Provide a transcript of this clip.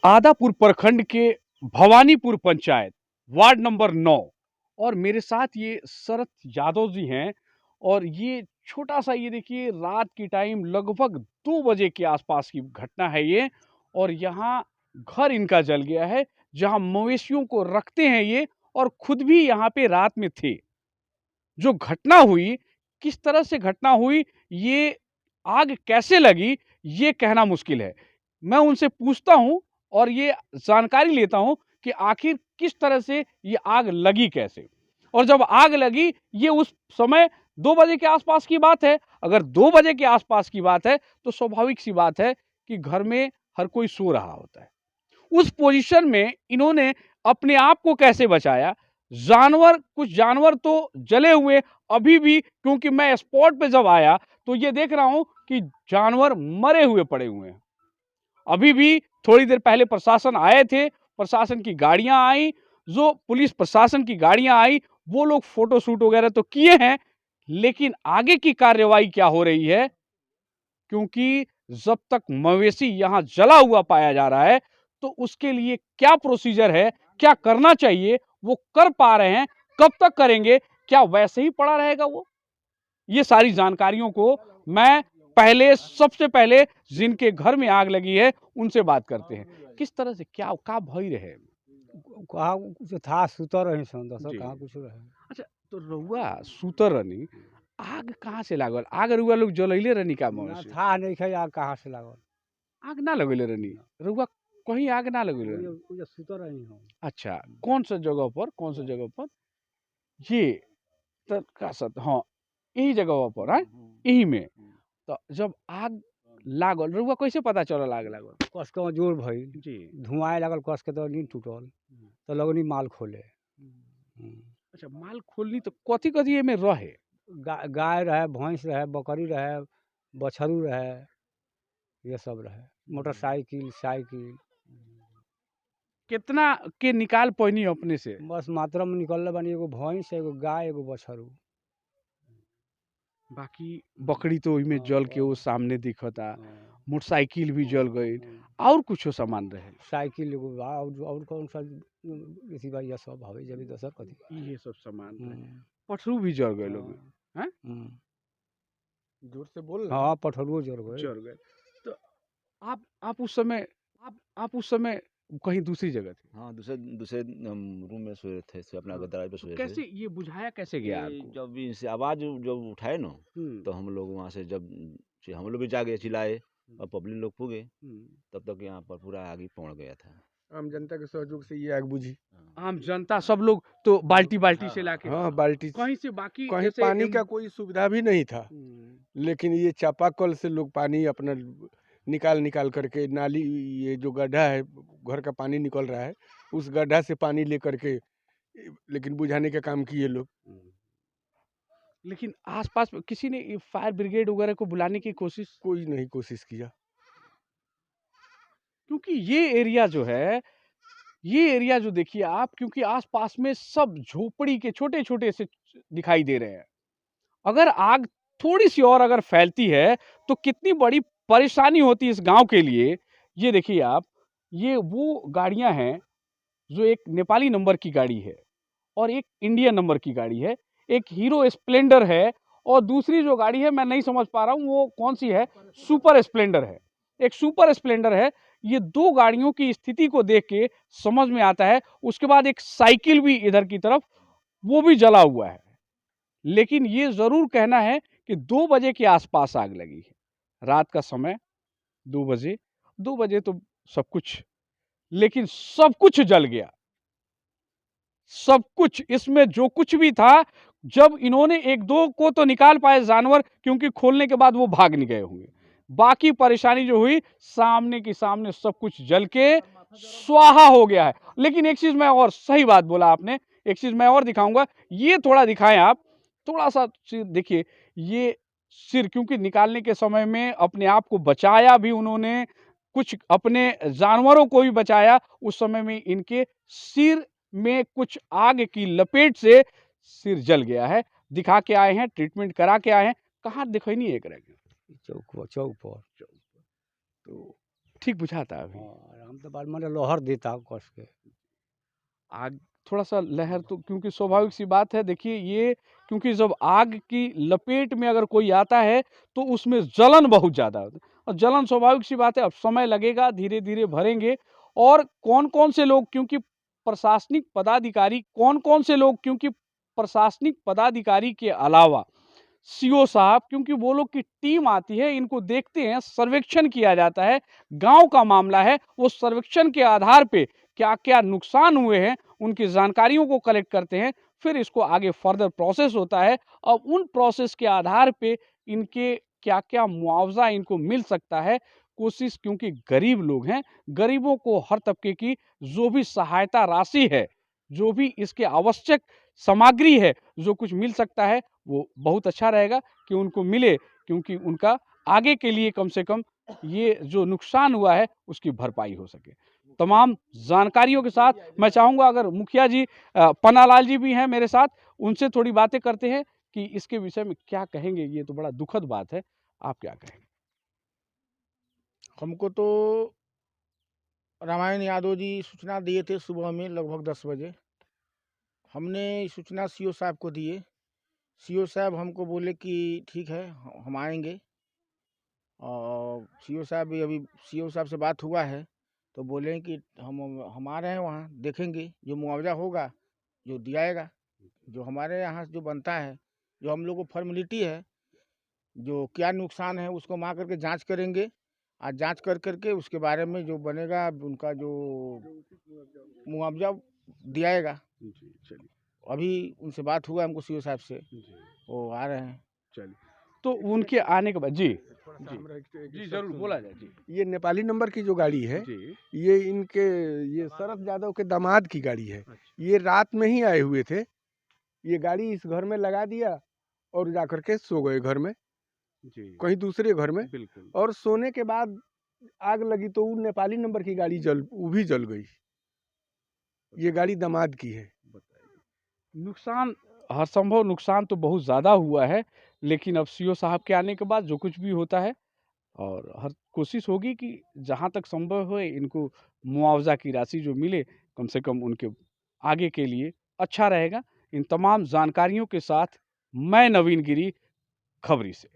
आदापुर प्रखंड के Bhawanipur panchayat ward number 9 और मेरे साथ ये शरद यादव जी हैं। और ये छोटा सा ये देखिए रात की टाइम लगभग 2 बजे के आसपास की घटना है ये। और यहाँ घर इनका जल गया है जहाँ मवेशियों को रखते हैं ये, और खुद भी यहाँ पे रात में थे। जो घटना हुई, किस तरह से घटना हुई, ये आग कैसे लगी, ये कहना मुश्किल है। मैं उनसे पूछता हूँ और ये जानकारी लेता हूँ कि आखिर किस तरह से ये आग लगी कैसे। और जब आग लगी, ये उस समय 2 बजे के आसपास की बात है। अगर 2 बजे के आसपास की बात है तो स्वाभाविक सी बात है कि घर में हर कोई सो रहा होता है। उस पोजीशन में इन्होंने अपने आप को कैसे बचाया। कुछ जानवर तो जले हुए अभी भी, क्योंकि मैं स्पॉट पे जब आया तो ये देख रहा हूं कि जानवर मरे हुए पड़े हुए हैं। अभी भी थोड़ी देर पहले प्रशासन आए थे, प्रशासन की गाड़ियां आई, जो पुलिस प्रशासन की गाड़ियां आई, वो लोग फोटो शूट वगैरह तो किए हैं, लेकिन आगे की कार्रवाई क्या हो रही है, क्योंकि जब तक मवेशी यहां जला हुआ पाया जा रहा है तो उसके लिए क्या प्रोसीजर है, क्या करना चाहिए, वो कर पा रहे हैं, कब तक करेंगे, क्या वैसे ही पड़ा रहेगा वो। ये सारी जानकारियों को मैं सबसे पहले जिनके घर में आग लगी है उनसे बात करते हैं। किस तरह से क्या का भय रहे। कहाँ कुछ था, सुतर रही सन दस जी। कहाँ कुछ रहे। अच्छा, तो रउआ सुतर रहनी, आग कहाँ से लागल? आग रउआ लोग जलैले रहनी का ना मवेशी? था नहीं खे आग कहाँ से लागल। आग ना लगैले रहनी? रउआ कहीं आग ना लगैले रहनी? वो सुतर रही हम। अच्छा, कौन सा जगह पर, कौन सा जगह पर? ये का सत हाँ, यही जगह पर है, यही में। तो जब आग लागल, रउआ कैसे पता चलल आग लागल? कस के जोर भइल, जी। धुआं लागल, कस के तो नींद टूटल, तो लगनी माल खोले। अच्छा, माल खोलनी तो कथी-कथी एमे रहे? गाय रहे, भैंस रहे, बकरी रहे, बछरू रहे, ये सब रहे, मोटरसाइकिल, साइकिल। कितना के निकाल पैनी अपने से? बस मात्रा में निकलले बानी, एगो भैंस, एगो गाय, एगो बछरू। बाकी बकरी तो ओइमे जल के वो सामने दिखता, मोटरसाइकिल भी जल गई, हाँ। और कुछो सामान रहे? साइकिल एगो बा, और कौन सा एथी बा, ये सब हवे जब दोसर कथी। ये सब सामान रहे। पटरू भी जल गए ओमे, हैं? जोर से बोल। हाँ, पठरुओ जल गए। जल गए। तो आप उस समय आप उस समय कहीं दूसरी जगह थे? हाँ, दूसरे दूसरे रूम में सोए थे, अपना हाँ, दरवाजे पे तो सोए थे। कैसे ये बुझाया कैसे गया ये आपको? जब इनसे आवाज़ जब उठाए ना, तो हम लोग वहाँ से जब हम लोग भी जागे, चिल्लाए और पब्लिक लोग पुगे, तब तक यहाँ पर पूरा आग ही पहुँच गया था। आम जनता के सहयोग से ये आग बुझी। आम जनता सब लोग तो बाल्टी से लाके हाँ, बाल्टी कहीं से, बाकी कहीं जैसे पानी का कोई सुविधा भी नहीं था, लेकिन ये चापाकल से लोग पानी अपना निकाल करके, नाली, ये जो गड्ढा है, घर का पानी निकल रहा है, उस गड्ढा से पानी लेकर के लेकिन बुझाने का काम किए लोग। लेकिन आसपास किसी ने फायर ब्रिगेड वगैरह को बुलाने की कोशिश? कोई नहीं कोशिश किया, क्योंकि ये एरिया जो है, ये एरिया जो देखिए आप, क्योंकि आसपास में सब झोपड़ी के छोटे-छोटे से दिखाई दे रहे हैं। अगर आग थोड़ी सी और अगर फैलती है तो कितनी बड़ी परेशानी होती है इस गांव के लिए। ये देखिए आप, ये वो गाड़ियां हैं जो एक नेपाली नंबर की गाड़ी है और एक इंडियन नंबर की गाड़ी है, एक हीरो स्प्लेंडर है, और दूसरी जो गाड़ी है मैं नहीं समझ पा रहा हूं वो कौन सी है, सुपर स्प्लेंडर है, एक सुपर स्प्लेंडर है। ये 2 गाड़ियों की स्थिति को देख के समझ में आता है। उसके बाद एक साइकिल भी इधर की तरफ, वो भी जला हुआ है। लेकिन ये जरूर कहना है कि 2 बजे के आसपास आग लगी है, रात का समय 2 बजे। 2 बजे तो सब कुछ, लेकिन सब कुछ जल गया, सब कुछ। इसमें जो कुछ भी था, जब इन्होंने 1-2 को तो निकाल पाए जानवर, क्योंकि खोलने के बाद वो भाग नहीं गए होंगे। बाकी परेशानी जो हुई, सामने की सामने सब कुछ जल के स्वाहा हो गया है। लेकिन एक चीज मैं और, सही बात बोला आपने, एक चीज मैं और दिखाऊंगा, ये थोड़ा दिखाएं आप, थोड़ा सा देखिए, ये सिर, क्योंकि निकालने के समय में अपने आप को बचाया भी उन्होंने, कुछ अपने जानवरों को भी बचाया। उस समय में इनके सिर में कुछ आग की लपेट से सिर जल गया है। दिखा के आए हैं, ट्रीटमेंट करा के आए हैं। कहाँ दिखाई नहीं एक रह गया चौक पर। तो ठीक बुझाता है अभी? आराम तो बार मैंने लोहर देता कस के। आग थोड़ा-सा लहर तो क्योंकि स्वाभाविक सी बात है देखिए ये क्योंकि जब आग की लपेट में अगर कोई आता है तो उसमें जलन बहुत ज़्यादा होती है और जलन स्वाभाविक सी बात है अब समय लगेगा धीरे-धीरे भरेंगे और कौन-कौन से लोग क्योंकि प्रशासनिक पदाधिकारी के अलावा सीओ साहब क्योंकि वो लोग की टीम आती है इनको देखते हैं सर्वेक्षण किया जाता है गांव का मामला है वो सर्वेक्षण के आधार पे क्या-क्या नुकसान हुए हैं उनकी जानकारियों को कलेक्ट करते हैं फिर इसको आगे फर्दर प्रोसेस होता है और उन प्रोसेस के आधार पे इनके क्या-क्या मुआवजा इनको मिल सकता है कोशिश क्योंकि गरीब लोग हैं गरीबों को हर तबके की जो भी सहायता राशि है जो भी इसके आवश्यक सामग्री है जो कुछ मिल सकता है वो बहुत अच्छा रहेगा कि उनको मिले क्योंकि उनका आगे के लिए कम से कम ये जो नुकसान हुआ है उसकी भरपाई हो सके तमाम जानकारियों के साथ मैं चाहूंगा अगर मुखिया जी पन्नालाल जी भी हैं मेरे साथ उनसे थोड़ी बातें करते हैं कि इसके विषय में क्या कहेंगे ये तो बड़ा दुखद बात है आप क्या कहेंगे हमको तो रामायण यादव जी सूचना दिए थे सुबह में लगभग 10 बजे। हमने सूचना सीओ साहब को दिए। सीओ साहब हमको बोले कि ठीक है हम आएंगे और सीओ साहब भी अभी सीओ साहब से बात हुआ है तो बोले कि हम आ रहे हैं वहाँ देखेंगे जो मुआवजा होगा जो दियाएगा जो हमारे यहाँ जो बनता है जो हम लोग को फॉर्मेलिटी है जो क्या नुकसान है उसको हम आ करके जांच करेंगे और जांच कर करके उसके बारे में जो बनेगा उनका जो मुआवजा दियाएगा। अभी उनसे बात हुआ हमको सीओ साहब से वो आ रहे हैं। चलिए तो उनके आने के बाद जी जरूर बोला जाए जी ये नेपाली नंबर की जो गाड़ी है जी ये इनके ये शरद यादव के दामाद की गाड़ी है। ये रात में ही आए हुए थे ये गाड़ी इस घर में लगा दिया और जाकर के सो गए घर में जी कहीं दूसरे घर में बिल्कुल और सोने के बाद आग लगी तो वो नेपाली नंबर की गाड़ी वो भी जल गई। ये गाड़ी दामाद की है। नुकसान हर संभव नुकसान तो बहुत ज़्यादा हुआ है लेकिन अब सीओ साहब के आने के बाद जो कुछ भी होता है और हर कोशिश होगी कि जहाँ तक संभव हो इनको मुआवजा की राशि जो मिले कम से कम उनके आगे के लिए अच्छा रहेगा। इन तमाम जानकारियों के साथ मैं नवीन गिरी खबरी से।